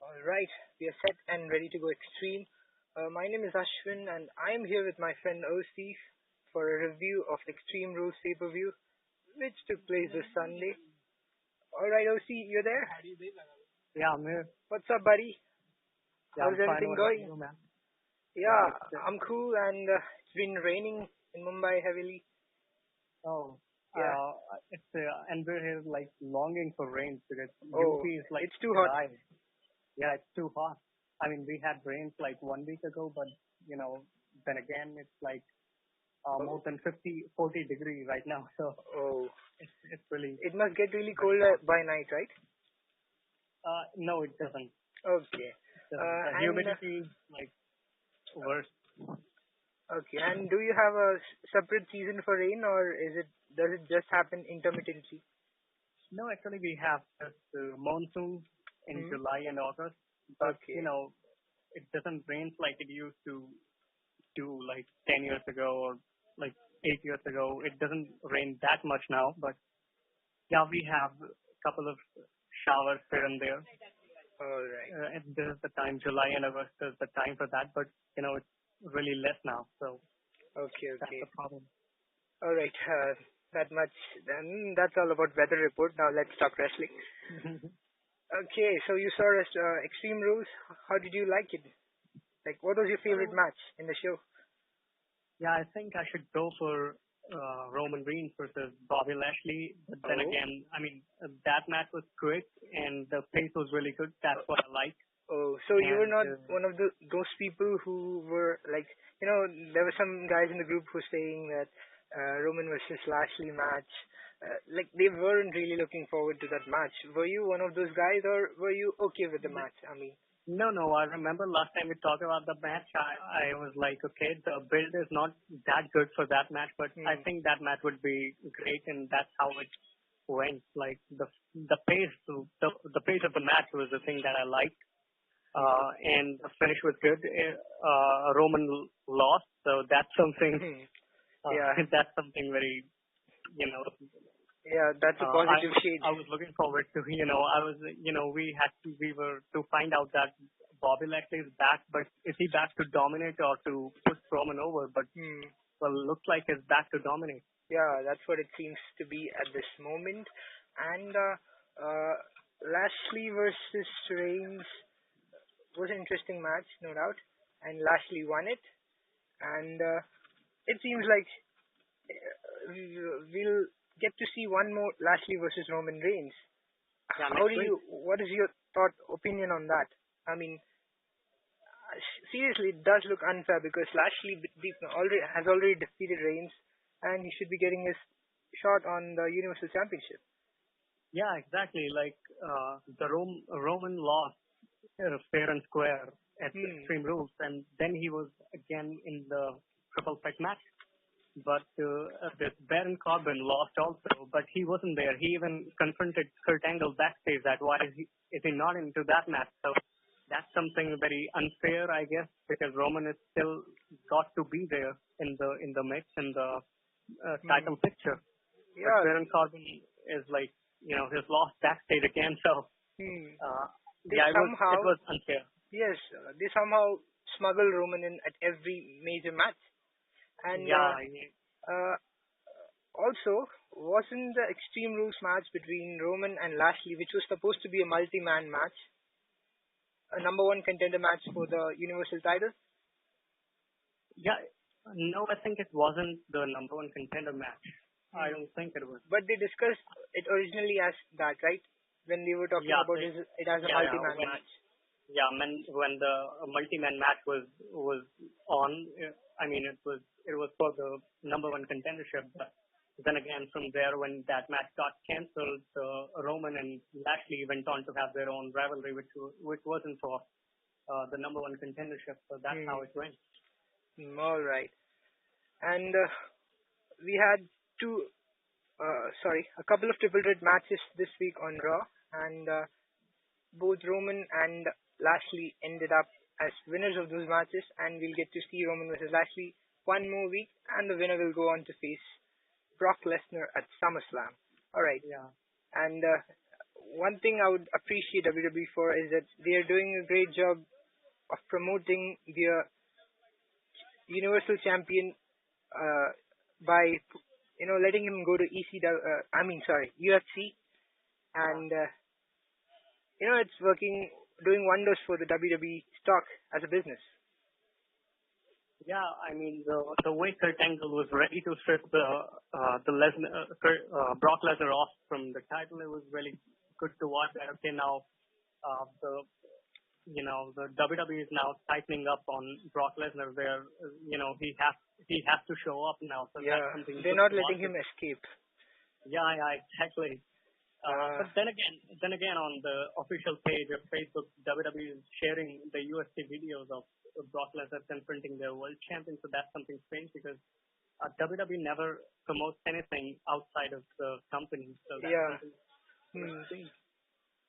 All right, we are set and ready to go extreme. My name is Ashwin, and I am here with my friend Osi for a review of Extreme Rules pay-per-view, which took place this Sunday. All right, Osi, you're there? Yeah, I'm here. What's up, buddy? Yeah, How's I'm fine. everything What about going? you, man? Yeah, Yeah, I'm cool, and it's been raining in Mumbai heavily. oh, Yeah. uh, and we're here like longing for rain because Oh, UP is like it's too hot. dry. Yeah, it's too hot. I mean, we had rains like 1 week ago, but then again, it's like more than 40 degree right now. So Oh, it's really it must get really very cold hot. by night, right? No, it doesn't. Okay. The And humidity is like worse. okay, and do you have a separate season for rain, or does it just happen intermittently? No, actually, we have this monsoon in Hmm. July and August, but Okay. it doesn't rain like it used to do like 10 years ago or like 8 years ago. It doesn't rain that much now, but yeah, we have a couple of showers here and there. All right. And this is the time, July and August is the time for that, but it's really less now, so Okay. that's Okay. the problem. All right. That much. Then that's all about weather report. Now let's talk wrestling. Okay. So you saw Extreme Rules. How did you like it? Like, what was your favorite So match in the show? yeah, I think I should go for Roman Reigns versus Bobby Lashley. But then Oh. again, I mean, that match was quick and the pace was really good. That's what I like. Oh, so you were And not one of those people who were like, there were some guys in the group who were saying that Roman versus Lashley match, like they weren't really looking forward to that match. Were you one of those guys, or were you okay with the match? I mean, no, I remember last time we talked about the match, I was like, okay, the build is not that good for that match, but I hmm, think that match would be great, and that's how it went. Like the pace, the pace of the match was the thing that I liked. And the finish was good. Roman lost, so that's something. hmm, yeah, That's something very, you know. yeah, that's a Uh, I positive shade. I was looking forward to, I was, we were to find out that Bobby Lashley is back, but is he back to dominate or to push Roman over? But Hmm. well, looks like he's back to dominate. Yeah, that's what it seems to be at this moment. And uh, Lashley versus Reigns was an interesting match, no doubt. And Lashley won it. And it seems like we'll get to see one more Lashley versus Roman Reigns. Yeah, How next do week. what is your opinion on that? I mean, seriously, it does look unfair because Lashley has already defeated Reigns, and he should be getting his shot on the Universal Championship. Yeah, exactly. Like Roman lost fair and square at Hmm. Extreme Rules, and then he was again in the triple threat match. But this Baron Corbin lost also, but he wasn't there. He even confronted Kurt Angle backstage that why is he not into that match? So that's something very unfair, I guess, because Roman is still got to be there in the mix in the Hmm. title picture. But Yeah. Baron Corbin is like he's lost backstage again. So Hmm. uh, They yeah, it somehow, was unfair. yes, they somehow smuggle Roman in at every major match. And Yeah, uh, also, wasn't the Extreme Rules match between Roman and Lashley, which was supposed to be a multi-man match, a number one contender match for the Universal title? yeah. No, I think it wasn't the number one contender match. I Hmm. don't think it was. But they discussed it originally as that, right? When they were talking Yeah, about it as a yeah. multi-man match. When the multi-man match was on, I mean it was for the number one contendership. But then again, from there, when that match got cancelled, Roman and Lashley went on to have their own rivalry, which wasn't for the number one contendership. So that's how Hmm. it went. All right. And we had a couple of triple threat matches this week on Raw, and both Roman and Lashley ended up as winners of those matches, and we'll get to see Roman versus Lashley one more week, and the winner will go on to face Brock Lesnar at SummerSlam. All right. Yeah. And one thing I would appreciate WWE for is that they are doing a great job of promoting their Universal Champion uh, by letting him go to UFC, Yeah. and it's working, doing wonders for the WWE stock as a business. Yeah, I mean the way Kurt Angle was ready to strip the Brock Lesnar off from the title, it was really good to watch. That okay, now the the WWE is now tightening up on Brock Lesnar. Where he has to show up now, so that's Yeah, something they're good not to watch. letting him escape. Yeah, yeah, exactly. Uh, But then again, on the official page of Facebook, WWE is sharing the UFC videos of Brock Lesnar confronting their world champion. So that's something strange because WWE never promotes anything outside of the company. So that's yeah, something hmm, strange.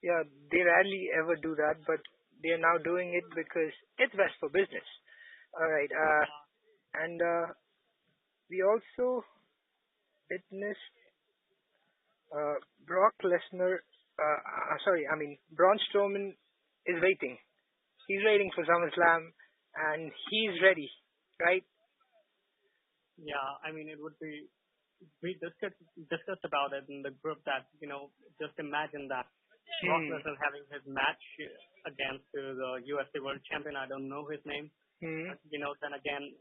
yeah, they rarely ever do that, but they are now doing it because it's best for business. All right, Yeah, and we also witnessed Brock Lesnar. Braun Strowman is waiting. He's waiting for SummerSlam, and he's ready, right? yeah. I mean, it would be we discussed about it in the group that just imagine that Brock Hmm. Lesnar having his match against the UFC World Champion. I don't know his name. Hmm. But then again,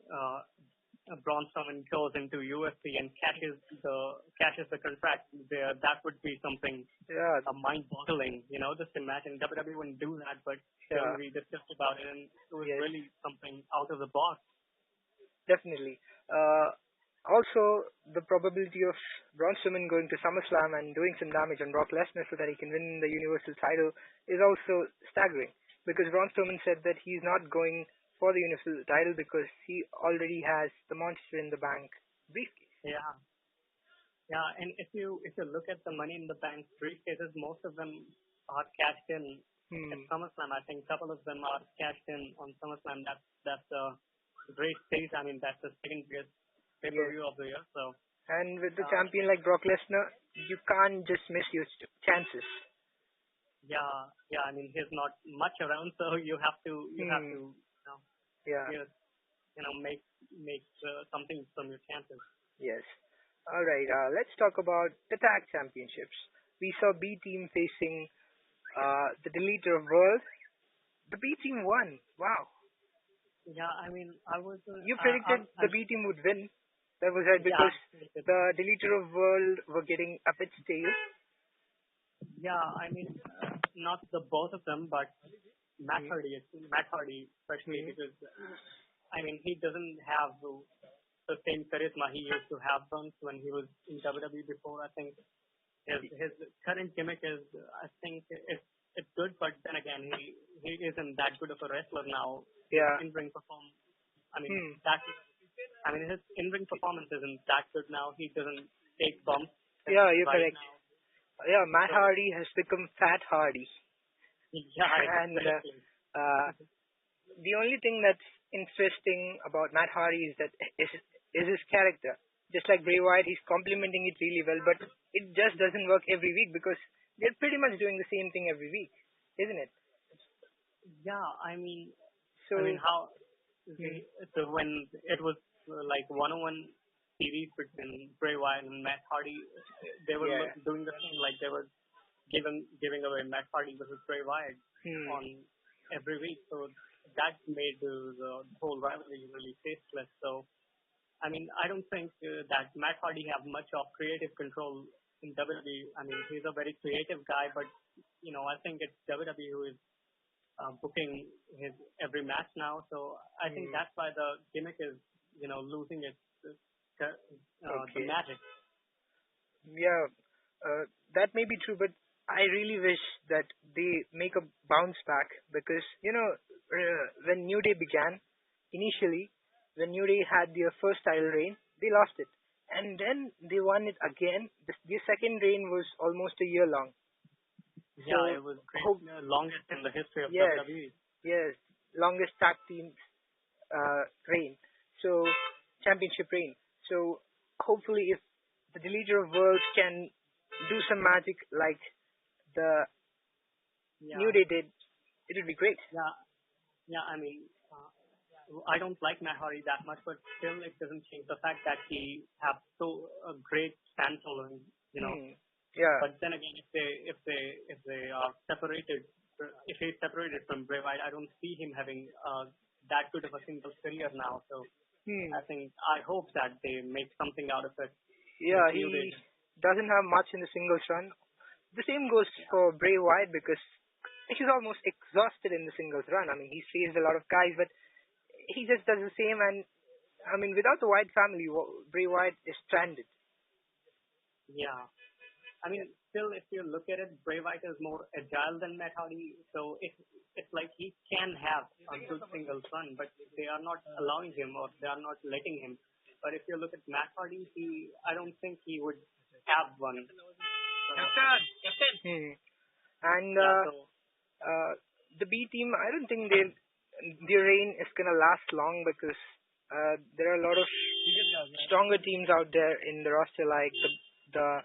Braun Strowman goes into UFC and cashes the contract. That would be something Yeah. mind-boggling. Just imagine WWE wouldn't do that, but Yeah. we discussed about it, and it was Yes. really something out of the box. Definitely. Also, the probability of Braun Strowman going to SummerSlam and doing some damage on Brock Lesnar so that he can win the Universal title is also staggering. Because Braun Strowman said that he's not going for the Universal title because he already has the Monster in the Bank briefcase. Yeah, yeah. And if you look at the Money in the Bank briefcases, most of them are cashed in at Hmm. SummerSlam. I think a couple of them are cashed in on SummerSlam. That's a great stage. I mean, that's the second biggest Yes. pay-per-view of the year. So, And with the uh, champion like Brock Lesnar, you can't just miss your chances. yeah, yeah. I mean, he's not much around, so you have to Hmm. Yeah. you know, make something from your chances. Yes. All right. Let's talk about the tag championships. We saw B Team facing the Deleter of World. The B Team won. Wow. Yeah, I mean, I was You predicted the B Team would win. That was right yeah, because the Deleter of World were getting up its tail. yeah. I mean, not the both of them, but Hmm. Matt Hardy especially Hmm. because I mean he doesn't have the same charisma he used to have once when he was in WWE before. I think his current gimmick is I think it's good, but then again he isn't that good of a wrestler now. His Yeah. in-ring perform I mean Hmm. that I mean his in-ring performance isn't that good now. He doesn't take bumps Yeah, you're right correct. now. Yeah, Matt So Hardy has become Fat Hardy. yeah, And exactly. uh, the only thing that's interesting about Matt Hardy is that is his character. Just like Bray Wyatt, he's complementing it really well, but it just doesn't work every week because they're pretty much doing the same thing every week, isn't it? Yeah, I mean So, how hmm, so when it was like one-on-one series between Bray Wyatt and Matt Hardy, they were yeah, doing the thing like they were giving away Matt Hardy versus Bray Wyatt hmm, on every week. So that made the whole rivalry really tasteless. So I mean, I don't think that Matt Hardy have much of creative control in WWE. I mean, he's a very creative guy, but I think it's WWE who is booking his every match now. So I think hmm, that's why the gimmick is losing its the okay, magic. yeah, that may be true, but I really wish that they make a bounce back because when New Day began initially, when New Day had their first title reign, they lost it, and then they won it again. Their second reign was almost a year long. Yeah, So it was great, hope longest in the history of yes, WWE. yes, longest tag team reign. So championship reign. So hopefully, if the Deleter of Worlds can do some magic like the New Yeah, Day did, it would be great. yeah, yeah. I mean, I don't like Matt Hardy that much, but still, it doesn't change the fact that he have so a great fan following. You know, Hmm. Yeah. but then again, if they are separated, if he's separated from Bray Wyatt, I don't see him having that good of a single career now. So Hmm. I hope that they make something out of it with Yeah, New Day. he doesn't have much in the singles run. The same goes Yeah, for Bray Wyatt because he's almost exhausted in the singles run. I mean, he's faced a lot of guys, but he just does the same. And I mean, without the Wyatt family, Bray Wyatt is stranded. yeah. I mean, still, if you look at it, Bray Wyatt is more agile than Matt Hardy, so it's like he can have a good singles run, but they are not allowing him or they are not letting him. But if you look at Matt Hardy, I don't think he would have one. Hmm. And Yeah, so the B team, I don't think their reign is gonna last long because there are a lot of stronger teams out there in the roster, like the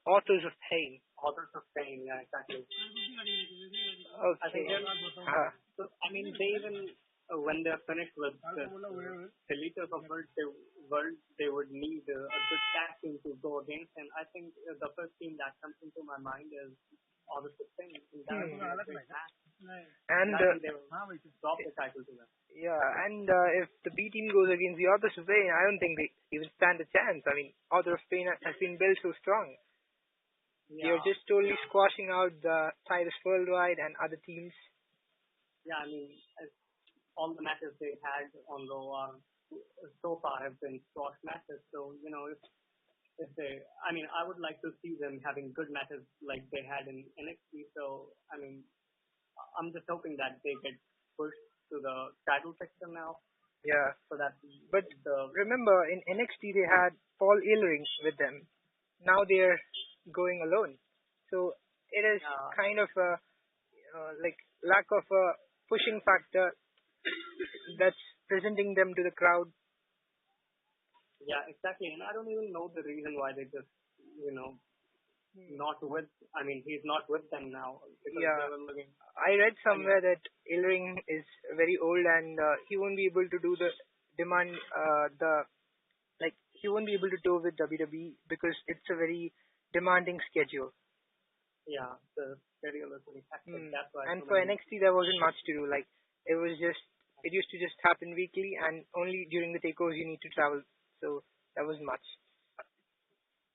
Authors of Pain. Authors of Pain, yeah, exactly. I think Okay. they're, so, I mean, they even, when they're finished with the leaders of world, they would need a good tag team to go against. And I think the first team that comes into my mind is Authors of Pain. And that would be a great match. And And I think they will drop the title to them. yeah, and if the B team goes against the Authors of Pain, I don't think they even stand a chance. I mean, Authors of Pain has been built so strong. They're Yeah, just totally squashing out the Titus Worldwide and other teams. yeah. I mean, all the matches they had on Raw are so far have been squash matches. So if they, I mean, I would like to see them having good matches like they had in NXT. So I mean, I'm just hoping that they get pushed to the title picture now, Yeah, so that but the remember in NXT they had Paul Ellering with them. Now they're going alone. So it is uh, kind of a like lack of a pushing factor that's presenting them to the crowd. yeah, exactly. And I don't even know the reason why they just you know not with. I mean, he's not with them now because Yeah, they were looking. I read I mean, somewhere that Ellering is very old and he won't be able to do the demand the like he won't be able to tour with WWE because it's a very demanding schedule. yeah, the schedule is really hectic. Hmm. That's why And so for many. NXT there wasn't much to do. Like it used to just happen weekly and only during the takeovers you need to travel. So that wasn't much.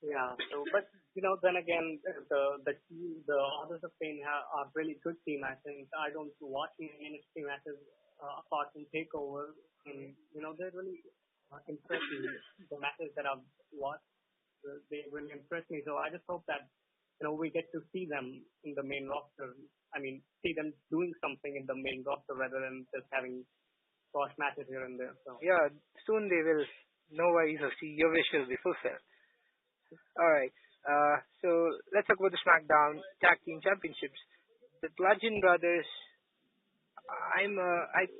Yeah. So, but then again, the Authors of Pain are really good team. I think I don't watch any NXT matches apart from Takeover, and they really impress me. The matches that I've watched, they really impress me. So I just hope that we get to see them in the main roster. I mean, see them doing something in the main roster rather than just having squash matches here and there. So Yeah, soon they will. No worries, see your wish will be fulfilled. All right. So let's talk about the SmackDown Tag Team Championships. The Bludgeon Brothers. I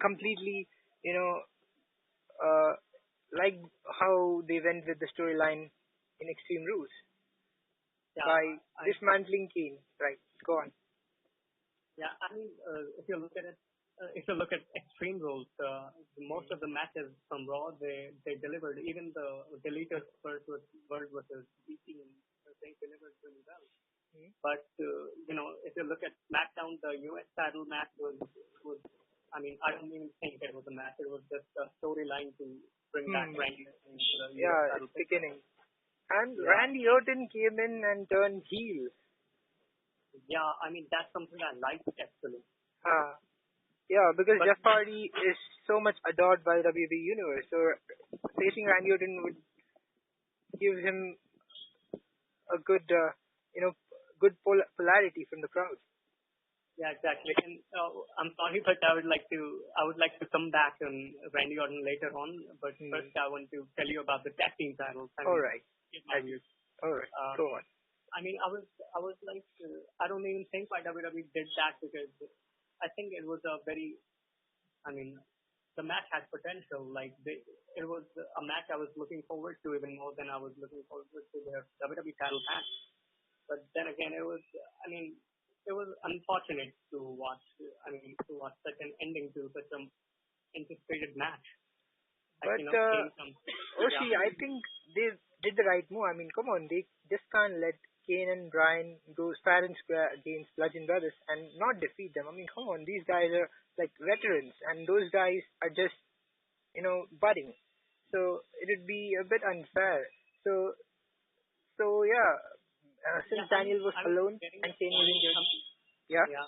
completely you know uh like how they went with the storyline in Extreme Rules yeah, by I dismantling Kane. Right. Go on. Yeah, I mean, if you look at it, if you look at Extreme Rules, most of the matches from Raw they delivered. Even the Deleted first was World versus DC, and they delivered really well. Hmm? But if you look at SmackDown, the US title match was. I mean, I don't even think it was a match. It was just a storyline to bring back Hmm. Randy into the US Yeah, title it's picture. beginning. And Yeah, Randy Orton came in and turned heel. yeah. I mean, that's something I liked actually. Uh, yeah, because But Jeff Hardy is so much adored by the WWE universe. So facing Randy Orton would give him a good, good polarity from the crowd. Yeah, exactly. And I'm sorry, but I would like to come back on Randy Orton later on. But Hmm. first, I want to tell you about the tag team titles. I All mean, right. in my views. All right. Uh, Go on. I mean, I was like, I don't even think why WWE did that because I think it was a very, I mean, the match had potential. Like it was a match I was looking forward to even more than I was looking forward to their WWE title match. But then again, it was, I mean, it was unfortunate to watch. I mean, to watch such an ending to such an anticipated match. Like, But came from, yeah, Oshi, I think they did the right move. I mean, come on, they just can't let Kane and Bryan go fair and square against Bludgeon Brothers and not defeat them. I mean, come on, these guys are like veterans, and those guys are just budding. So it would be a bit unfair. So yeah, since yeah. Daniel was I'm alone getting and your Kane was point. injured, yeah. Yeah,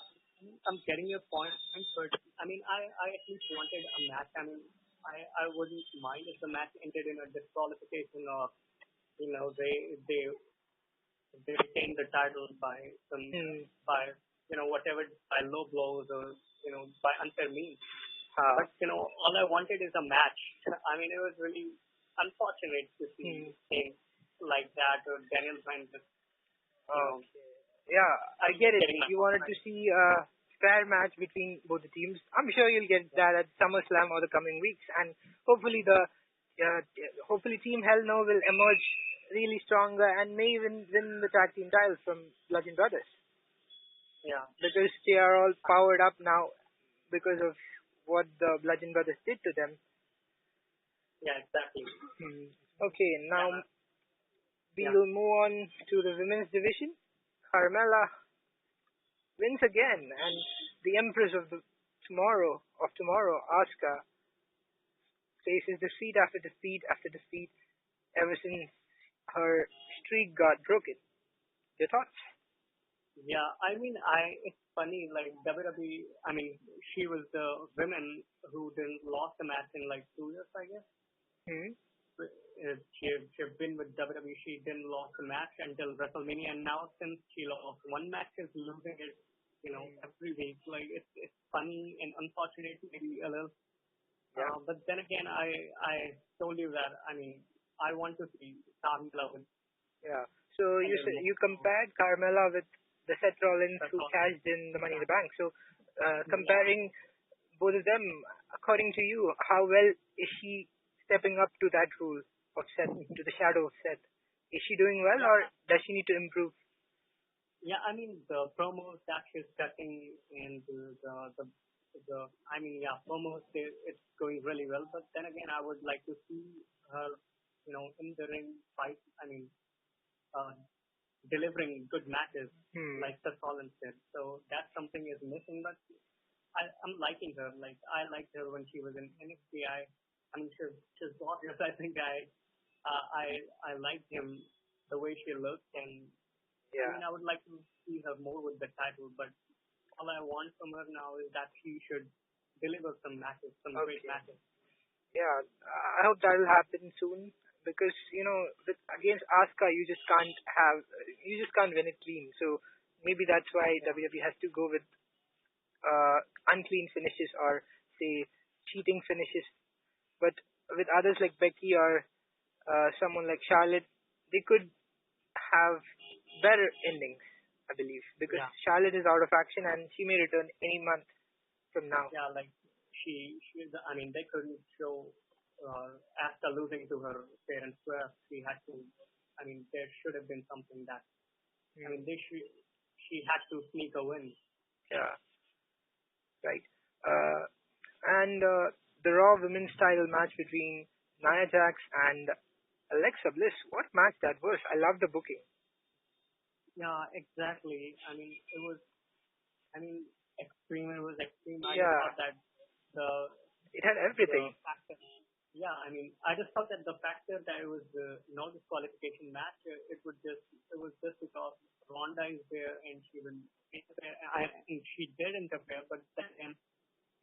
I'm getting your point, but I mean, I at least wanted a match. I mean, I wouldn't mind if the match ended in a disqualification or they retained the title by some Hmm. by whatever, by low blows or by unfair means. Ha. But all I wanted is a match. I mean, it was really unfortunate to see Hmm. things like that or Daniel Bryan just you know Okay. Yeah, I get it. getting my You wanted to contract. see a fair match between both the teams. I'm sure you'll get that at SummerSlam or the coming weeks, and hopefully hopefully Team Hell No will emerge really stronger and may even win the tag team titles from Bludgeon Brothers Yeah, because they are all powered up now because of what the Bludgeon Brothers did to them. yeah, exactly. Hmm. Okay, now Yeah, we yeah, will move on to the women's division. Carmella wins again, and the Empress of tomorrow, Asuka, faces defeat after defeat after defeat ever since her streak got broken. Your thoughts? yeah. I mean, it's funny, like WWE. I mean, she was the women who didn't lost the match in like 2 years, I guess. Hmm. She been with WWE. She didn't lost the match until WrestleMania, and now since she lost one match, is losing it, every week. Like it's funny and unfortunate, maybe a little. Yeah, But then again, I told you that, I mean, I want to see Carmella with yeah. So a little more. you compared Carmella with the Seth Rollins That's who all. cashed in the Money in the Bank. So Yeah, comparing both of them, according to you, how well is she stepping up to that role of Seth, to the shadow of Seth? Is she doing well, yeah, or does she need to improve? yeah. I mean, the promos that she's cutting and the I mean, yeah, promos it's going really well. But then again, I would like to see her, in the ring fight. I mean, uh, delivering good matches Hmm. like Seth Rollins did. So that something is missing. But I'm liking her. Like I liked her when she was in NXT. I mean, she's gorgeous. I think I liked him the way she looked, and I Yeah. mean, I would like to see her more with the title. But all I want from her now is that she should deliver some matches, some great Okay. matches. Yeah. I hope that will happen soon because against Asuka you just can't win it clean. So maybe that's why WWE has to go with unclean finishes or say cheating finishes. But with others like Becky or someone like Charlotte, they could have better endings, I believe, because Yeah, Charlotte is out of action and she may return any month from now. yeah. Like she's. I mean, they couldn't show after losing to her fair and square. She had to. I mean, there should have been something that. I Hmm. mean, she had to sneak a win. Yeah, right. Uh, and the Raw Women's Title match between Nia Jax and Alexa Bliss. What match that was! I love the booking. Yeah, exactly. I mean, it was. I mean, extreme. It was extreme. I just Yeah, thought that the it had the everything. factor. Yeah, I mean, I just thought that the factor that it was no disqualification match, it was just because Ronda is there and she will interfere. And she did interfere, but then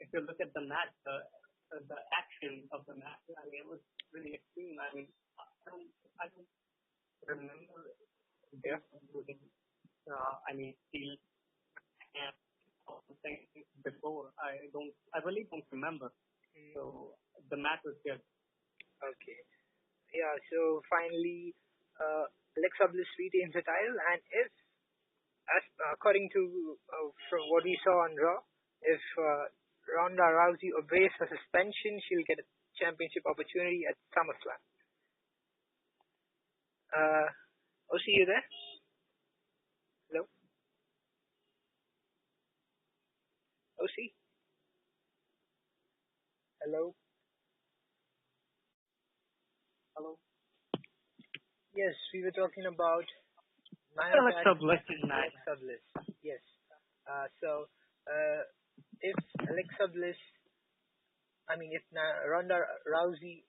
if you look at the match, the action of the match, I mean, it was really extreme. I mean, I don't remember Yeah. this using, I mean, steel and something before. I really don't remember. Mm, So the match was good. okay. Yeah. So finally, Alexa Bliss retains the title, and if, as according to from what we saw on Raw, if Ronda Rousey obeys her suspension, she'll get a championship opportunity at SummerSlam. Uh, oh, see you there? Osi. Hello. Hello. Yes, we were talking about Nia Jax Alexa Bliss versus and Nia. Alexa Bliss. Yes. So, if Alexa Bliss, I mean, if Ronda Rousey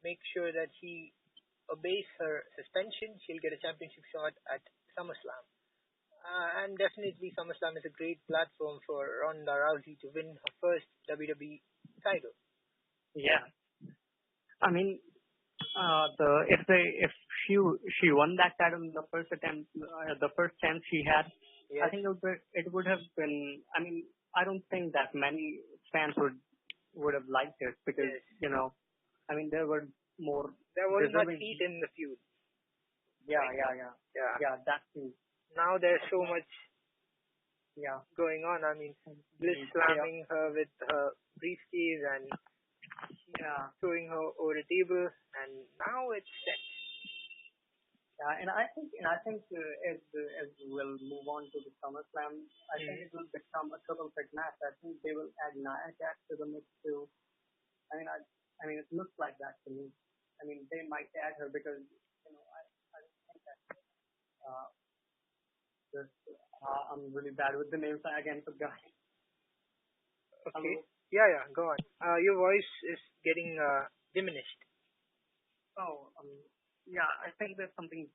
makes sure that she obeys her suspension, she'll get a championship shot at SummerSlam. And definitely, SummerSlam is a great platform for Ronda Rousey to win her first WWE title. Yeah. I mean, if she won that title in the first attempt, the first chance she had, Yes. I think it would have been. I mean, I don't think that many fans would have liked it because Yes. I mean, there were more There wasn't much deserving. heat in the feud. Yeah, Right. yeah. Yeah. Yeah, that too. Now there's so much Yeah. going on. I mean, Bliss Yeah. slamming her with her briefcase and Yeah. throwing her over a table, and now it's set. Yeah, and I think as we'll move on to the SummerSlam, I think it will become a triple threat match. I think they will add Nia Jax to the mix too. I mean, it looks like that to me. I mean, they might add her because I don't think that uh, this, I'm really bad with the names. I again forgot. Okay. Hello. Yeah, go on. Your voice is getting diminished. Oh, yeah. I think there's something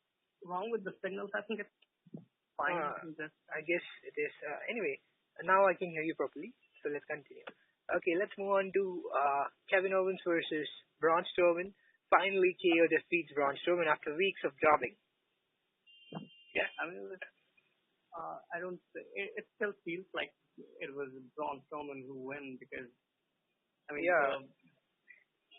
wrong with the signals. I think it's fine. I guess it is. Anyway, now I can hear you properly, so let's continue. Okay, let's move on to Kevin Owens versus Braun Strowman. Finally, KO defeats Braun Strowman after weeks of jobbing. Yeah, I mean, I don't. It still feels like it was Braun Strowman who won because I mean, Yeah.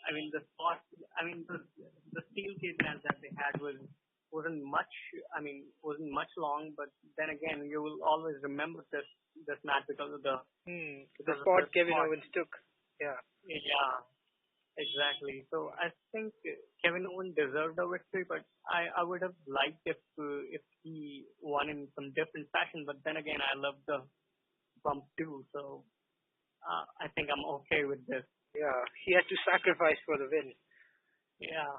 I mean the spot. I mean the steel cage match that they had wasn't much. I mean wasn't much long, but then again you will always remember this match because of the The spot the Kevin spot. Owens took. Yeah. Yeah, exactly. So I think Kevin Owens deserved a victory, but I would have liked if he won in some different fashion. But then again, I love the bump too, so I think I'm okay with this. Yeah. He had to sacrifice for the win. Yeah.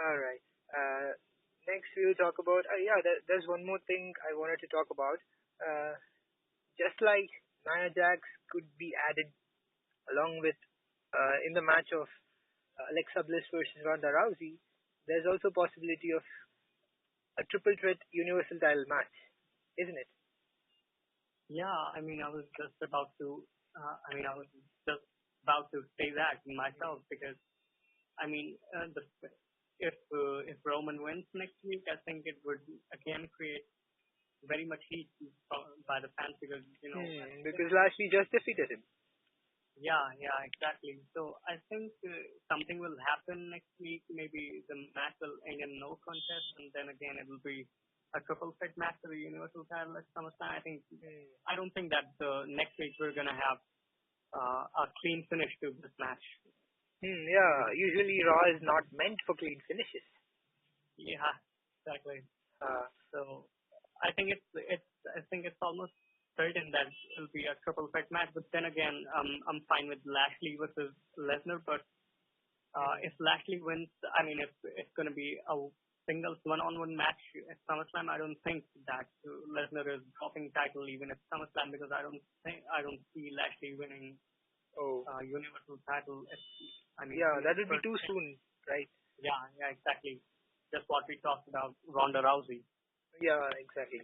All right. Next, we'll talk about. There's one more thing I wanted to talk about. Just like Nia Jax could be added along with in the match of Alexa Bliss versus Ronda Rousey, there's also possibility of a triple threat universal title match, isn't it? Yeah, I mean, I was just about to. I was just about to say that myself because I mean, if Roman wins next week, I think it would again create very much heat by the fans because Because Lashley just defeated him. Yeah, exactly. So I think something will happen next week. Maybe the match will end in no contest, and then again it will be a triple threat match for the Universal title at SummerSlam. I don't think that next week we're gonna have a clean finish to this match. Yeah, usually Raw is not meant for clean finishes. Yeah, exactly. Uh, So I think it's almost certain that it'll be a triple threat match. But then again, I'm fine with Lashley versus Lesnar. But if Lashley wins, I mean, if it's going to be a singles one-on-one match at SummerSlam, I don't think that Lesnar is dropping title even at SummerSlam because I don't see Lashley winning Universal title. That would be too soon, right? Yeah, exactly. Just what we talked about Ronda Rousey. Yeah, exactly.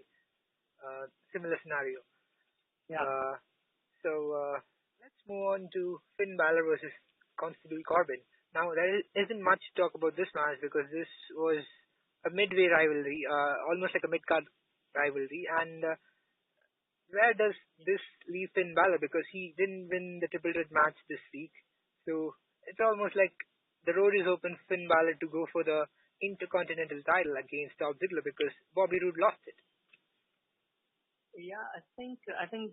Similar scenario. Yeah. Let's move on to Finn Balor versus Constable Corbin. Now, there isn't much to talk about this match because this was a midway rivalry, almost like a mid-card rivalry. And where does this leave Finn Balor? Because he didn't win the triple threat match this week. So it's almost like the road is open for Finn Balor to go for the Intercontinental title against Dolph Ziggler because Bobby Roode lost it. Yeah, I think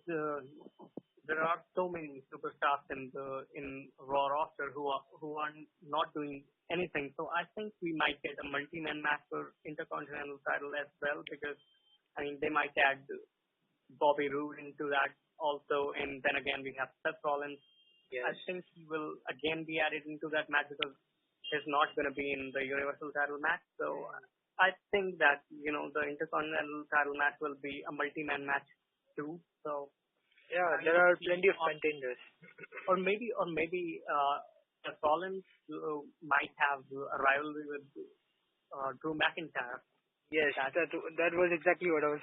there are so many superstars in Raw roster who are not doing anything. So I think we might get a multi-man match for Intercontinental title as well because I mean they might add Bobby Roode into that also, and then again we have Seth Rollins. I Yes. think he will again be added into that match because he's not going to be in the Universal title match. So I think that the Intercontinental title match will be a multi-man match too. So Yeah, I there will are see, plenty of contenders. or maybe Seth Rollins might have a rivalry with Drew McIntyre. Yes, That that was exactly what I was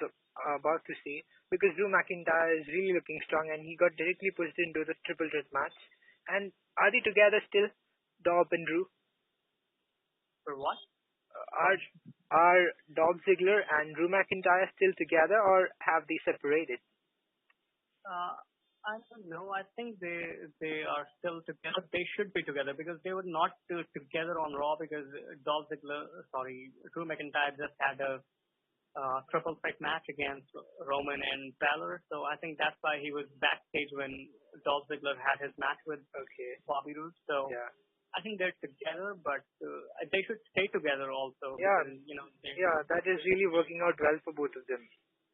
about to say. Because Drew McIntyre is really looking strong, and he got directly pushed into the triple threat match. And are they together still, Dob and Drew? for what? Are are Dolph Ziggler and Drew McIntyre still together, or have they separated? Uh, I don't know. I think they are still together. They should be together because they were not together on Raw because Drew McIntyre just had a triple threat match against Roman and Balor. So I think that's why he was backstage when Dolph Ziggler had his match with Okay. Bobby Roode. So Yeah. I think they're together, but they should stay together also Yeah. because they, Yeah. That is really working out well for both of them.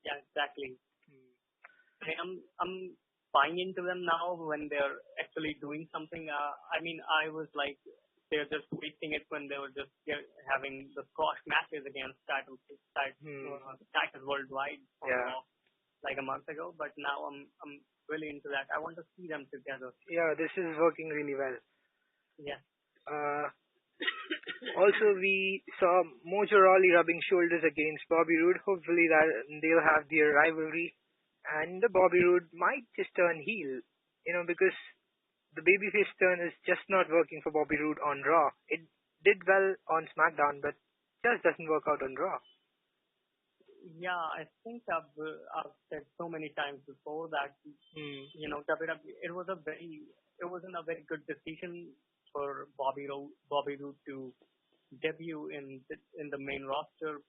yeah, exactly. Hmm. I'm buying into them now when they're actually doing something. I mean, I was like, they're just wasting it when they were just having the squash matches against titles worldwide on Yeah. Raw like a month ago. But now I'm really into that. I want to see them together. Yeah. This is working really well. Yeah. Uh, Also, we saw Mojo Rawley rubbing shoulders against Bobby Roode. Hopefully, that they'll have their rivalry, and the Bobby Roode might just turn heel. Because the babyface turn is just not working for Bobby Roode on Raw. It did well on SmackDown, but just doesn't work out on Raw. Yeah, I think I've said so many times before that WWE it wasn't a very good decision for Bobby Roode to debut in the main roster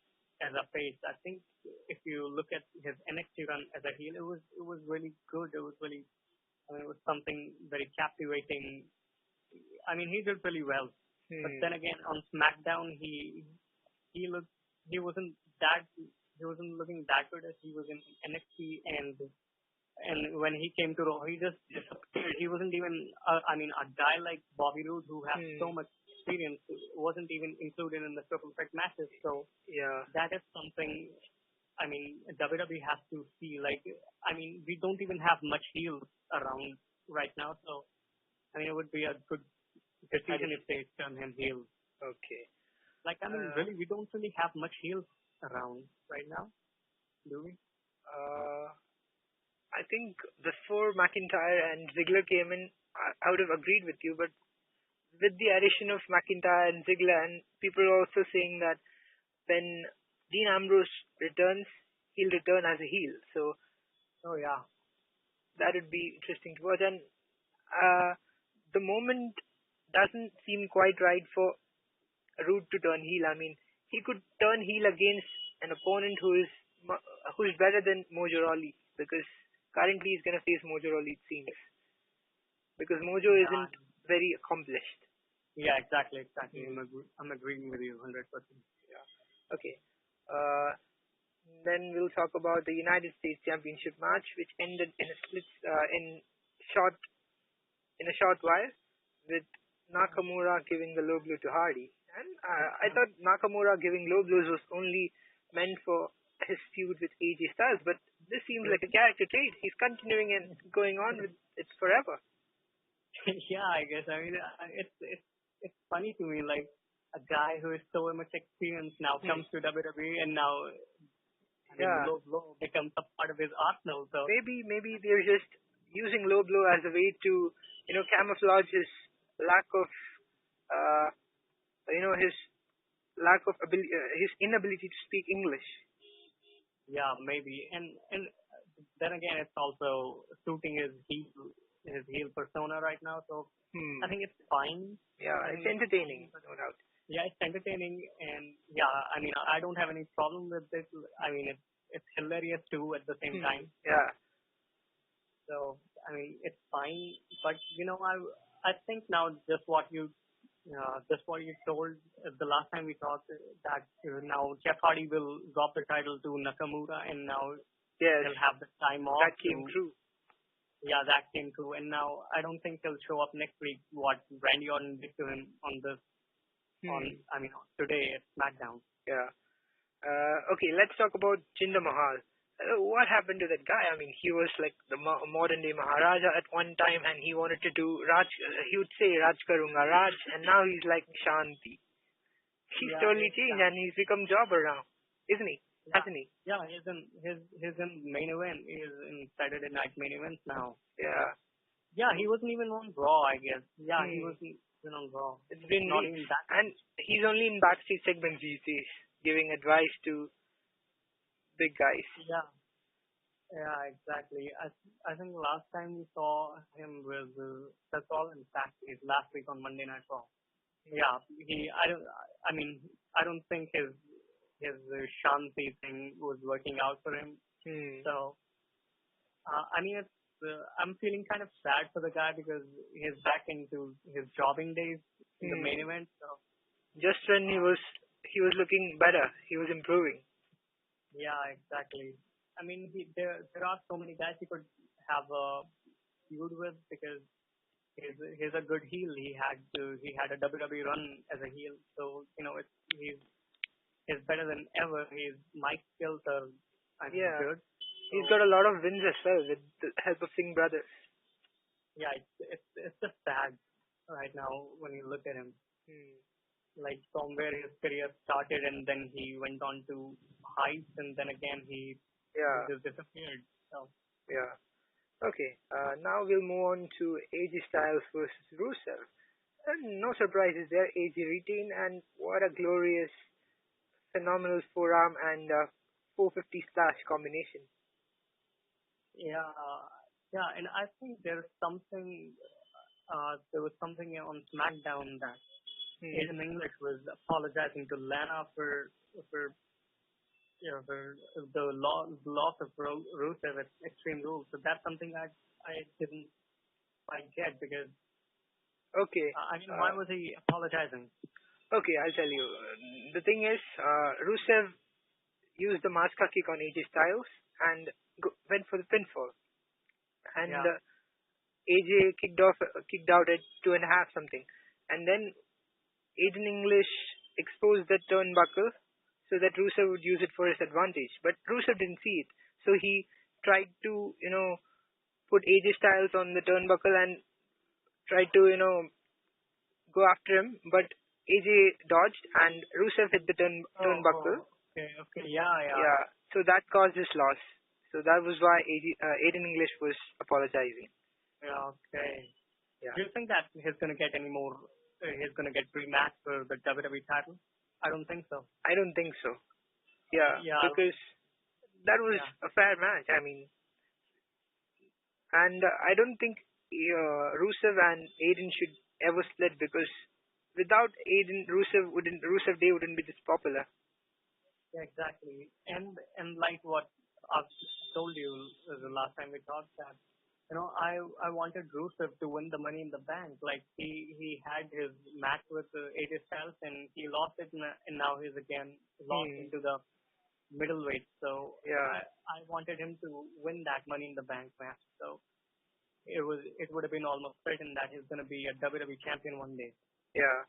as a face. I think if you look at his NXT run as a heel, it was really good. It was really it was something very captivating. I mean, he did really well. But Hmm. then again, on SmackDown, he looked he wasn't that he wasn't looking that good as he was in NXT, and when he came to Raw, he just disappeared. He wasn't even a guy like Bobby Roode who has so Hmm. much experience wasn't even included in the triple threat matches. So Yeah. that is something. I mean, WWE has to see. Like, I mean, we don't even have much heels around right now. So, I mean, it would be a good decision if they turn him heel. Okay. Like, I mean, Uh, really, we don't really have much heels around right now, do we? uh, I think before McIntyre and Ziggler came in, I would have agreed with you, but with the addition of McIntyre and Ziggler, and people are also saying that when Dean Ambrose returns, he'll return as a heel. So Oh yeah, that would be interesting to watch. And uh, the moment doesn't seem quite right for Roode to turn heel. I mean, he could turn heel against an opponent who is better than Mojo Rawley, because currently he's gonna face Mojo Rawley, it seems, because Mojo yeah, isn't very accomplished. yeah. Exactly. Hmm. I'm agreeing with you 100%. Yeah. Okay. Uh, then we'll talk about the United States Championship match, which ended in a split short in a short while, with Nakamura giving the low blow to Hardy. And I thought Nakamura giving low blows was only meant for his feud with AJ Styles, but this seems like a character trait. He's continuing and going on with it forever. Yeah, I guess. I mean, it's funny to me, like a guy who is so much experienced now Hmm. comes to WWE, and now I mean, Yeah. low blow becomes a part of his arsenal. So Maybe they're just using low blow as a way to camouflage his lack of uh, his lack of ability, his inability to speak English. yeah, maybe, and then again, it's also suiting his heel persona right now. So Hmm. I think it's fine. Yeah, I it's think it's fine, entertaining, but no doubt. yeah, it's entertaining, and yeah, I mean, I don't have any problem with this. I mean, it's hilarious too at the same Hmm. time. Yeah. So I mean, it's fine, but I think now just what you told the last time we talked that now Jeff Hardy will drop the title to Nakamura, and now Yes, he'll have the time off that came to true. yeah, that came true. And now I don't think he'll show up next week. What Randy Orton did to him on this, Hmm. today at SmackDown. Yeah. Okay, let's talk about Jinder Mahal. What happened to that guy? I mean, he was like the modern day Maharaja at one time, and he wanted to do Raj. He would say Raj Karunga Raj, and now he's like Shanti. He's Yeah, totally changed, and he's become jobber now, isn't he? yeah, Hasn't he? yeah. He's in main event. He's in Saturday Night main events now. Yeah. Yeah, he wasn't even on Raw, I guess. Yeah, he Hmm. wasn't even on Raw. It's been Not weeks, even that. and he's only in backstage segments these days, giving advice to big guys. Yeah, yeah, exactly. I think last time we saw him was Seth Rollins backstage last week on Monday Night Raw. Yeah, I mean, I don't think his Shanti thing was working out for him. Hmm. So, I'm feeling kind of sad for the guy because he's back into his jobbing days in the main event. So, Just when he was looking better, he was improving. yeah, exactly. I mean, there are so many guys he could have a feud with because he's a good heel. He had a WWE run as a heel, so he's better than ever. His mic skills are Yeah, good. he's So got a lot of wins as well with the help of Singh brothers. yeah, it's just sad right now when you look at him. Hmm. Like from where his career started, and then he went on to heights, and then again he Yeah, just disappeared. So yeah. Okay, now we'll move on to AJ Styles versus Rusev. No surprises there. AJ retained, and what a glorious, phenomenal forearm and 450 slash combination. yeah, yeah, and I think there was something on SmackDown that Hmm. Aiden English was apologizing to Lana for for the loss of Rusev at Extreme Rules. So that's something I didn't quite get because Okay, why was he apologizing? okay, I'll tell you. The thing is, Rusev used the Maska kick on AJ Styles and went for the pinfall. And Yeah, AJ kicked out at 2.5 something. And then Aiden English exposed that turnbuckle so that Rusev would use it for his advantage. But Rusev didn't see it. So he tried to, put AJ Styles on the turnbuckle and tried to, go after him. But AJ dodged and Rusev hit the turnbuckle. okay, yeah, yeah, Yeah. So that caused his loss. So that was why Aiden English was apologizing. yeah, okay. Yeah. Do you think that he's gonna get any more? He's gonna get rematch for the WWE title? I don't think so. I don't think so. Yeah, Yeah, because that was yeah, a fair match. I mean, and I don't think Rusev and Aiden should ever split because without Aiden, Rusev Day wouldn't be this popular. yeah, exactly. And like what I've told you the last time we talked that I wanted Rusev to win the Money in the Bank. Like he had his match with AJ Styles and he lost it, and now he's again lost Hmm. into the middleweight. So Yeah. I wanted him to win that Money in the Bank match. So it would have been almost certain that he's going to be a WWE champion one day. Yeah.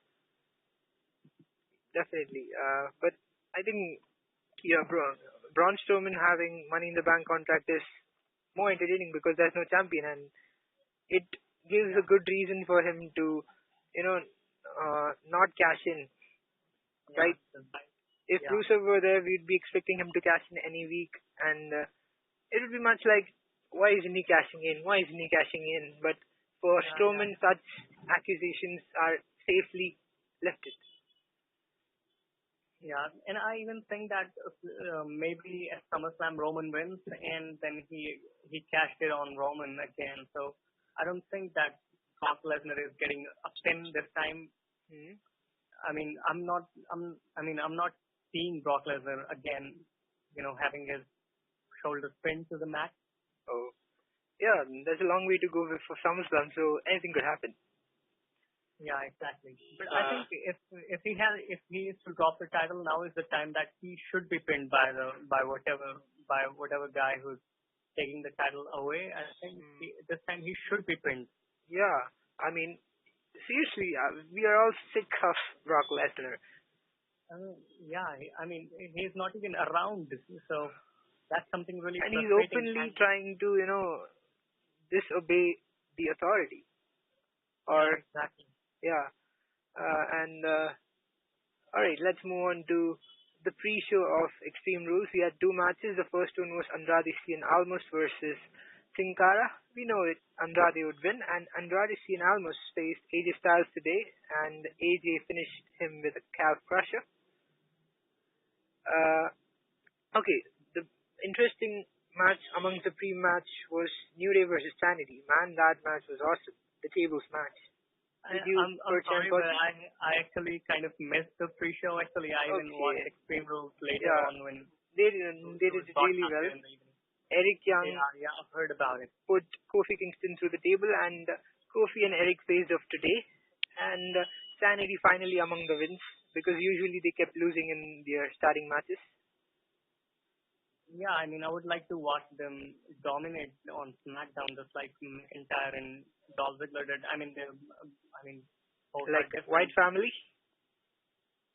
Definitely. But I think yeah, Braun Strowman having Money in the Bank contract is more entertaining because there's no champion and it gives a Yeah, good reason for him to, not cash in, yeah, right? If yeah, Rusev were there, we'd be expecting him to cash in any week, and it would be much like, why isn't he cashing in? Why isn't he cashing in? But for yeah. Strowman, such accusations are safely lifted. Yeah, and I even think that maybe at SummerSlam Roman wins, and then he cashed it on Roman again. So I don't think that Brock Lesnar is getting a pin this time. Hmm. I mean, I'm not seeing Brock Lesnar again. Having his shoulders pinned to the mat. Oh, yeah, there's a long way to go for SummerSlam, so anything could happen. Yeah, exactly. But I Uh, think if he is to drop the title, now is the time that he should be pinned by whatever guy who's taking the title away. I think Mm. this time he should be pinned. Yeah, I mean, seriously, we are all sick of Brock Lesnar. Yeah, I mean, he's not even around, so that's something really And he's frustrating. openly And trying to, disobey the authority. yeah, Or, exactly. yeah. And all right, let's move on to the pre-show of Extreme Rules. We had two matches. The first one was Andrade Cien Almas versus Sin Cara. We know it. Andrade would win, and Andrade Cien Almas faced AJ Styles today, and AJ finished him with a calf crusher. Uh, okay, the interesting match amongst the pre-match was New Day versus Sanity. Man, that match was awesome. The tables match. Did you I'm sorry, perchance but watch it? I actually kind of missed the pre-show. Actually, I even watched Okay. Extreme Rules later Yeah, on when they it was did it really well. broadcasted in the evening. Eric Young Yeah, I've heard about it. put Kofi Kingston through the table, and Kofi and Eric faced off today. And Sanity finally among the wins because usually they kept losing in their starting matches. Yeah, I mean, I would like to watch them dominate on SmackDown, just like McIntyre and Dolph Ziggler did. I mean, both are Like different. White Family.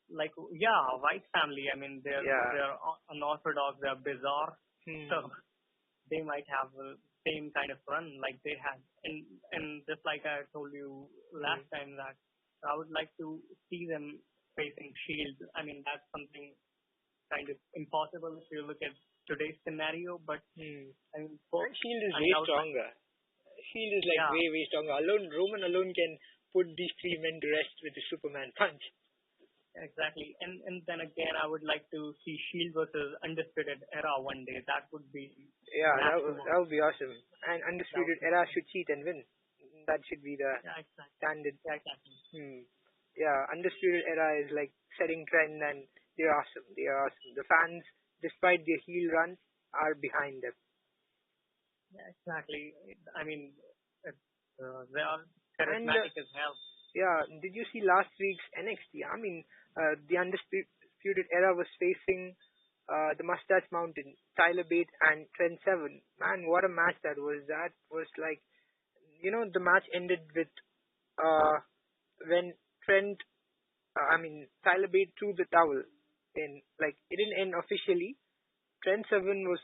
Like, yeah, White Family. I mean, they're Yeah. unorthodox, they're bizarre, Hmm. so they might have the same kind of run like they had. And just like I told you last time, that I would like to see them facing Shield. I mean, that's something kind of impossible if you look at today's scenario. But Hmm. I mean, both, And Shield is I way mean, I would like, stronger. Shield is like yeah, way stronger. Roman alone can put these three men to rest with the Superman punch. exactly. And then again, I would like to see Shield versus Undisputed Era one day. That would be Yeah, match to that watch. would be awesome. And That would Undisputed be, Era should cheat and win. That should be the yeah, exactly. standard. Yeah, exactly. Hmm. Yeah, Undisputed Era is like setting trend, and they're awesome. They are awesome. The fans, despite their heel runs, are behind them. Yeah, exactly. I mean, they are And charismatic as hell. yeah, did you see last week's NXT? I mean, the Undisputed Era was facing the Mustache Mountain, Tyler Bate, and Trent Seven. Man, what a match that was! That was like, the match ended with when Trent, Tyler Bate threw the towel in. Like, it didn't end officially. Trent Seven was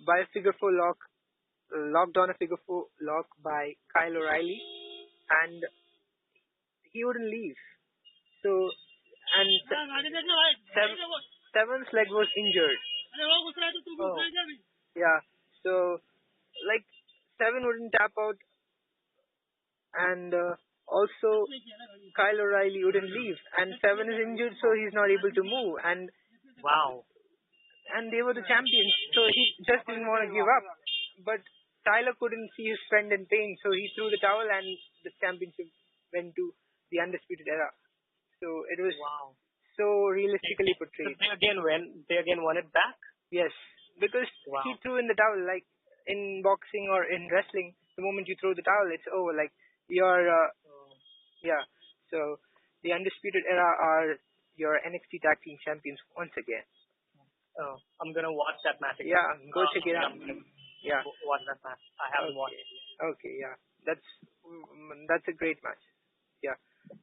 by a figure four lock, locked on a figure four lock by Kyle O'Reilly, and he wouldn't leave. So, and Seven's leg was injured. Oh, Yeah. So, like, Seven wouldn't tap out, and also Kyle O'Reilly wouldn't leave, and Seven is injured, so he's not able to move, wow. and they were the champions, so he just didn't want to give up. But Tyler couldn't see his friend in pain, so he threw the towel, and the championship went to the Undisputed Era. So it was Wow. so realistically So portrayed. they again won it back? Yes, because Wow. he threw in the towel. Like in boxing or in wrestling, the moment you throw the towel, it's over. Like you're, yeah. So the Undisputed Era are your NXT Tag Team Champions once again. Oh, I'm gonna watch that match again. Yeah, go check it out. I'm gonna Yeah. watch that match. I haven't watched Okay. it. Okay. Yeah. That's a great match. Yeah.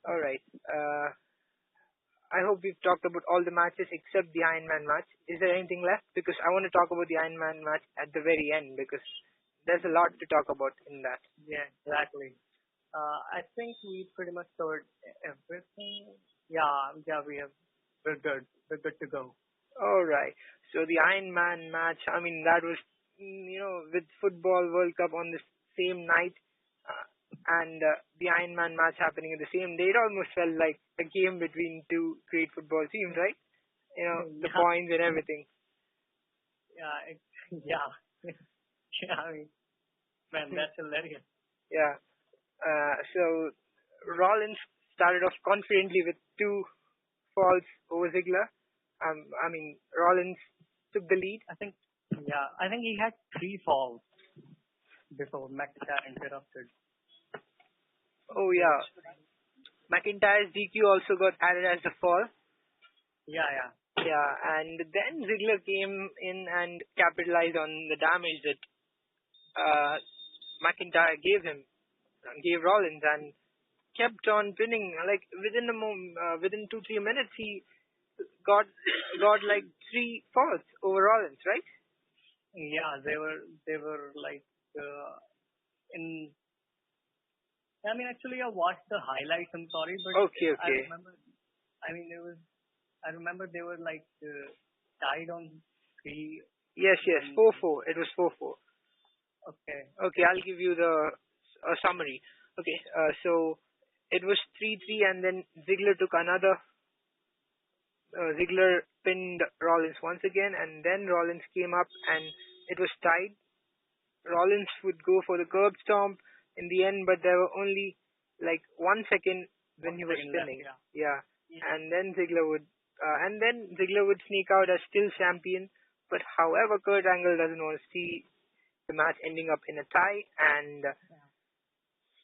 All right. I hope we've talked about all the matches except the Iron Man match. Is there anything left? Because I want to talk about the Iron Man match at the very end because there's a lot to talk about in that. Yeah, exactly. I think we pretty much covered everything. Yeah, we're good. We're good to go. All right. So the Iron Man match, that was, with Football World Cup on the same night and the Iron Man match happening at the same day, it almost felt like a game between two great football teams, right? The Yeah. points and everything. Yeah, yeah. Yeah, I mean, man, that's hilarious. Yeah. So Rollins started off confidently with two falls over Ziggler. Rollins took the lead. I think he had 3 falls before McIntyre interrupted. Oh yeah. McIntyre's DQ also got added as a fall. Yeah. Yeah, and then Ziggler came in and capitalized on the damage that McIntyre gave Rollins, and kept on pinning. Like within 2-3 minutes, he got like three falls over Rollins, right? Yeah, they were like in. I mean, actually, I watched the highlights. I'm sorry, but Okay, I okay. remember. I mean, there was. I remember they were like tied on three. Yes, And 4-4. It was 4-4. okay, Okay, I'll give you the summary. Okay, so it was 3-3, and then Ziggler took another. Ziggler pinned Rollins once again, and then Rollins came up, and it was tied. Rollins would go for the curb stomp in the end, but there were only like 1 second when he was 1 second left. spinning. Yeah. Yeah, and then Ziggler would sneak out as still champion. But however, Kurt Angle doesn't want to see the match ending up in a tie, and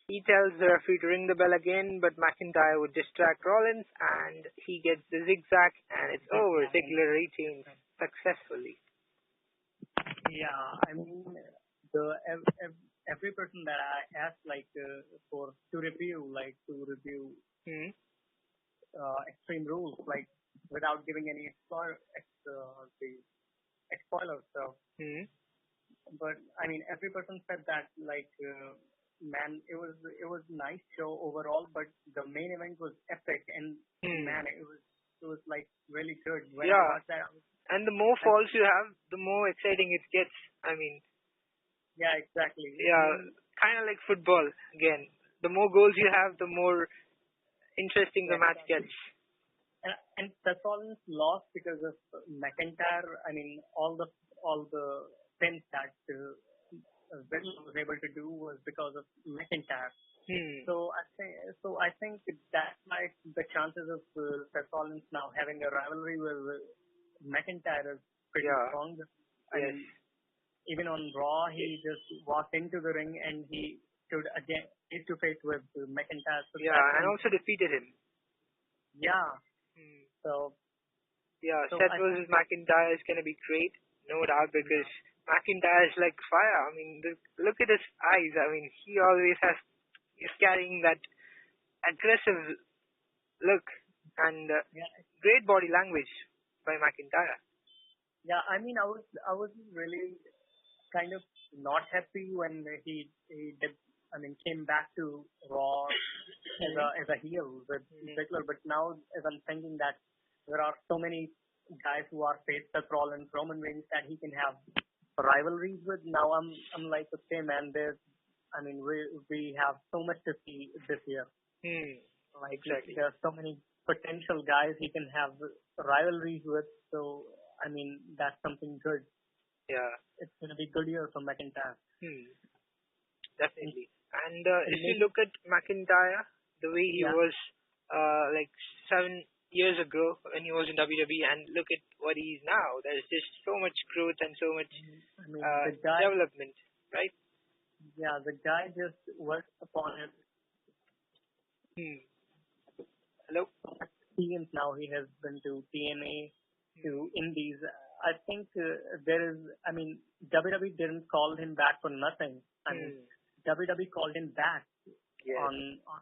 he tells the referee to ring the bell again, but McIntyre would distract Rollins, and he gets the zigzag, and it's over. Ziggler retains successfully. Yeah, I mean, every person that I asked like to review Hmm. Extreme Rules, like without giving any spoilers. So, Hmm. but I mean, every person said that like, man, it was nice show overall, but the main event was epic, and man, it was like really good. When I Yeah, watched that, I was and the more like, falls you have, the more exciting it gets. I mean, yeah, exactly. I yeah, mean, kind of like football again. The more goals you have, the more interesting the yeah, match exactly. gets. And Seth Rollins lost because of McIntyre. I mean, all the things that Ziggler was able to do was because of McIntyre. Hmm. So I think that's why the chances of Seth Rollins now having a rivalry with McIntyre is pretty Yeah. strong. I Yes. mean, even on Raw, he just walked into the ring and he stood again face to face with McIntyre. So Yeah, that's and also defeated him. yeah. Hmm. So Yeah, so Seth I think versus McIntyre is gonna be great, no doubt, because McIntyre is like fire. I mean, look at his eyes. I mean, he always is carrying that aggressive look and yeah. great body language by McIntyre. Yeah, I mean, I was really kind of not happy when he did, I mean, came back to Raw as a heel with Ziggler. But now, as I'm thinking that there are so many guys who are faced Seth Rollins, Roman Reigns that he can have rivalries with. Now I'm like, okay, man, I mean, we have so much to see this year. Like Exactly. there are so many potential guys he can have rivalries with. So I mean, that's something good. Yeah. It's gonna be good year for McIntyre. Definitely. And And if you maybe look at McIntyre, the way he yeah, was like 7 years ago when he was in WWE, and look at what he is now, there's just so much growth and so much I mean the guy, development, right? yeah, the guy just works upon it. Hello? So much experience now. He has been to TNA, to Indies. I think there is. I mean, WWE didn't call him back for nothing. I mean, WWE called him back Yes. on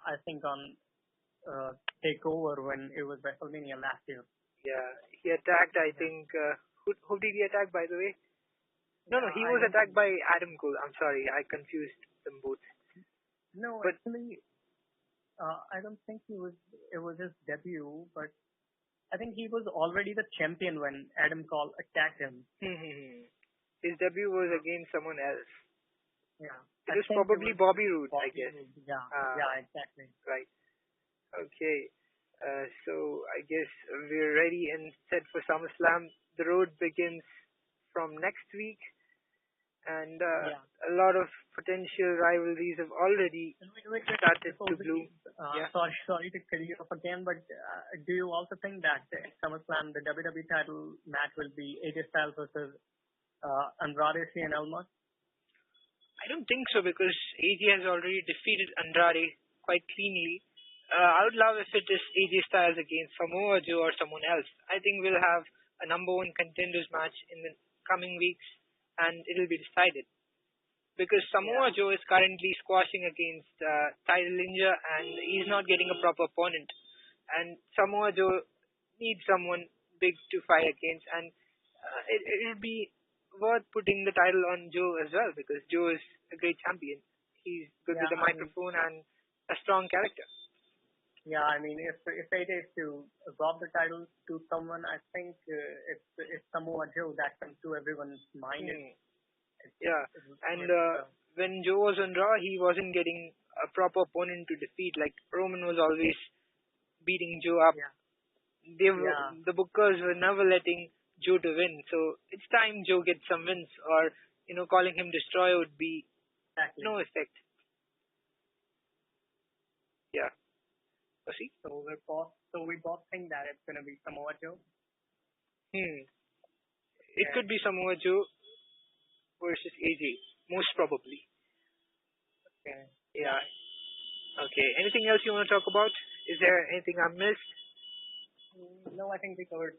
I think on Takeover when it was WrestleMania last year. Yeah. He attacked, I think, who did he attack, by the way? No, Yeah, he I was don't. attacked by Adam Cole. I'm sorry, I confused them both. No, But actually, I don't think he was. It was his debut, but I think he was already the champion when Adam Cole attacked him. his debut was against someone else. Yeah, It I was think it probably was Bobby Roode, I Bobby guess. Roode. Yeah, Ah, yeah, exactly. right. Okay. So I guess we're ready and set for SummerSlam. The road begins from next week, and Yeah. a lot of potential rivalries have already Wait, started before to we bloom. Yeah. sorry to cut you off again, but do you also think that at SummerSlam the WWE title match will be AJ Styles versus Andrade Cien Almas? I don't think so, because AJ has already defeated Andrade quite cleanly. I would love if it is AJ Styles against Samoa Joe or someone else. I think we'll have a number one contenders match in the coming weeks, and it'll be decided because Samoa Yeah. Joe is currently squashing against Title Ninja, and he's not getting a proper opponent. And Samoa Joe needs someone big to fight against, and it'll be worth putting the title on Joe as well because Joe is a great champion. He's good with Yeah, the I mean, microphone and a strong character. yeah, I mean, if it is to drop the title to someone, I think it's Samoa Joe that comes to everyone's mind. Hmm. Yeah, and It's, when Joe was on Raw, he wasn't getting a proper opponent to defeat. Like Roman was always beating Joe up. yeah, yeah, The bookers were never letting Joe to win. So it's time Joe gets some wins, or calling him destroyer would be exactly. no effect. Yeah. See? We both think that it's gonna be Samoa Joe. Hmm. It Yeah. could be Samoa Joe versus AJ, most probably. Okay. Yeah. Okay. Anything else you want to talk about? Is there anything I missed? No, I think we covered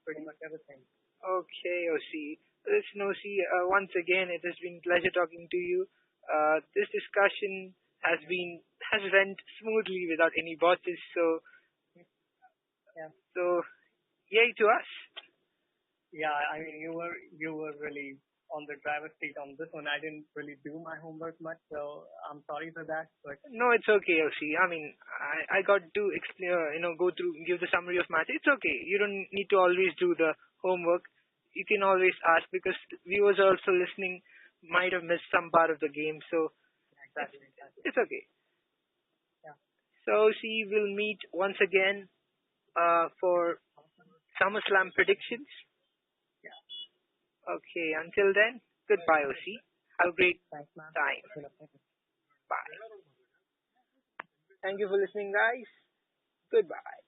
pretty much everything. Okay, Osi. Listen, Osi, once again, it has been a pleasure talking to you. This discussion has went smoothly without any botches. So, Yeah. so yay to us. Yeah, I mean, you were really on the driver's seat on this one. I didn't really do my homework much, so I'm sorry for that. But No, it's okay, Osi. I mean, I got to go through, give the summary of match. It's okay. You don't need to always do the homework. You can always ask because viewers also listening might have missed some part of the game. So exactly. it's okay. Yeah. So, see, we'll meet once again for SummerSlam predictions. Yeah. Okay, until then, goodbye, OC. Have a great Thanks, man. time. It's been a pleasure. Bye. Thank you for listening, guys. Goodbye.